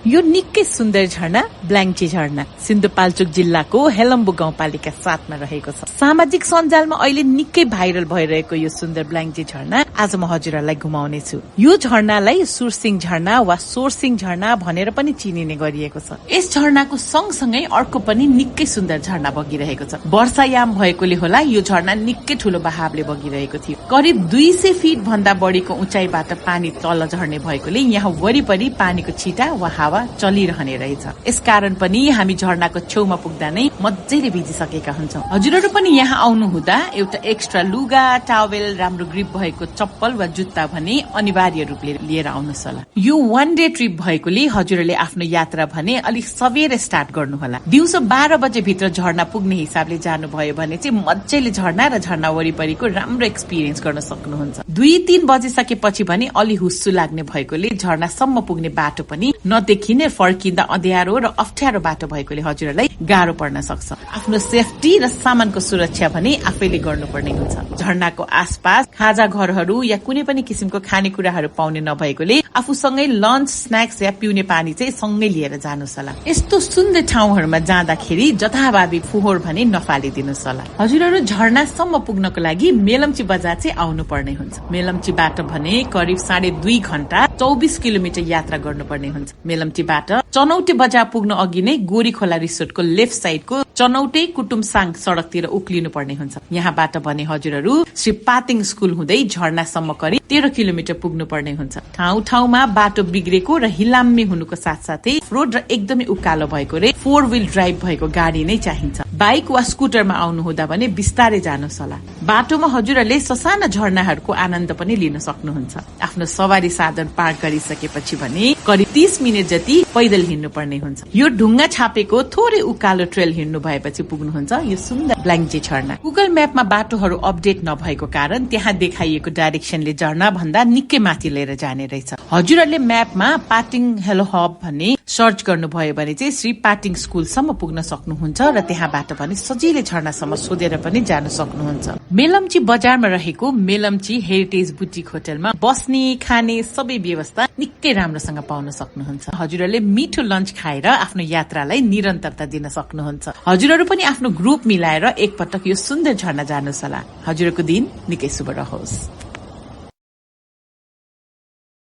यो निकै सुन्दर झरना ब्ल्याङ्चे झरना सिन्धुपाल्चोक जिल्लाको हेलम्बु गाउँपालिका 7 मा रहेको छ। सामाजिक सञ्जालमा अहिले निकै भाइरल भइरहेको यो सुन्दर ब्ल्याङ्चे झरना आज म हजुरहरूलाई घुमाउने छु। यो झरनालाई सुरसिङ झरना वा सोरसिङ झरना भनेर पनि चिनिने गरिएको छ। यस झरनाको सँगसँगै अर्को पनि निकै सुन्दर झरना बगिरहेको छ। वर्षायाम भएकोले होला यो झरना निकै ठूलो बहावले बगिरहेको थियो। करिब 200 फिट भन्दा बढीको उचाइबाट पानी तल झर्ने भएकोले यहाँ वरिपरि पानीको छिटा वा हावा चलिरहने रहेछ। यसकारण पनि हामी झरनाको छेउमा पुग्दा नै मज्जैले भिजिसकेका हुन्छौं। हजुरहरू पनि यहाँ आउनु हुँदा एउटा एक्स्ट्रा लुगा, टावेल, राम्रो ग्रिप भएको चप्पल वा जुत्ता भने अनिवार्य रूपले लिएर आउनुहोस् होला। यो 1 डे ट्रिप भएकोले हजुरहरूले आफ्नो यात्रा भने अलिक सवेरै स्टार्ट गर्नु होला। दिउँसो 12 बजे भित्र झरना पुग्ने हिसाबले जानुभयो भने चाहिँ मज्जैले झरना र झरना वरिपरिको राम्रो एक्सपिरियन्स गर्न सक्नुहुन्छ। 2-3 बजिसकेपछि भने अलि हुस्सु लाग्ने भएकोले झरनासम्म पुग्ने बाटो पनि नदेखिने, फर्किँदा अँध्यारो र अप्ठ्यारो बाटो भएकोले हजुरहरूलाई गाह्रो पर्न सक्छ। आफ्नो सेफ्टी र सामानको सुरक्षा भने आफैले गर्नुपर्ने हुन्छ। झरनाको आसपास खाजा घरहरू या कुनै पनि किसिमको खानेकुराहरू पाउने नभएकोले आफूसँगै लन्च, स्न्याक्स या पिउने पानी चाहिँ सँगै लिएर जानुहोस् होला। यस्तो सुन्दर ठाउँहरूमा जाँदाखेरि जथाभावी फोहोर भने नफालिदिनुहोस् होला। हजुरहरू झरनासम्म पुग्नको लागि मेलम्ची बजार चाहिँ आउनु पर्ने हुन्छ। मेलम्चीबाट भने करिब 2.5 घण्टा 24 किलोमिटर यात्रा गर्नुपर्ने हुन्छ। मेलम्चीबाट चनौटे बजार पुग्नु अघि नै गोरी खोला रिसोर्टको लेफ्ट साइडको चनौटे कुटुमसाङ सड़कतिर उक्लिनु पर्ने हुन्छ। यहाँबाट भने हजुरहरू श्री पातिङ स्कुल हुँदै झरनासम्म करिब 13 किलोमिटर पुग्नु पर्ने हुन्छ। ठाउँ ठाउँमा बाटो बिग्रेको र हिलाम्मे हुनुको साथसाथै रोड र एकदमै उकालो भएको रे 4 व्हील ड्राइभ भएको गाडी नै चाहिन्छ। बाइक वा स्कुटरमा आउनु हुँदा भने बिस्तारै जानुहोस् होला। बाटोमा हजुरहरूले ससाना झरनाहरूको आनन्द पनि लिन सक्नुहुन्छ। आफ्नो सवारी साधन पार गरिसकेपछि भने करिब 30 मिनट जति पैदल हिँड्नु पर्ने हुन्छ। यो ढुङ्गा छापेको थोरै उकालो ट्रेल हिँड्नु भएपछि पुग्नुहुन्छ यो सुन्दर ब्ल्याङ्चे झरना। गुगल म्यापमा बाटोहरू अपडेट नभएको कारण त्यहाँ देखाइएको डाइरेक्सनले झरना भन्दा निकै माथि लिएर जाने रहेछ। हजुरहरूले म्यापमा पाटिङ हेलो हब भन्ने सर्च गर्नुभयो भने चाहिँ श्री पाटिङ स्कुलसम्म पुग्न सक्नुहुन्छ र त्यहाँबाट पनि सजिलै झरनासम्म सोधेर पनि जान सक्नुहुन्छ। मेलम्ची बजारमा रहेको मेलम्ची हेरिटेज बुटिक होटलमा बस्ने, खाने सबै व्यवस्था निकै राम्रोसँग पाउन सक्नुहुन्छ। हजुरहरूले मिठो लन्च खाएर आफ्नो यात्रालाई निरन्तरता दिन सक्नुहुन्छ। हजुरहरू पनि आफ्नो ग्रुप मिलाएर एकपटक यो सुन्दर झरना जानुहोस् होला। हजुरको दिन निकै शुभ रहोस्।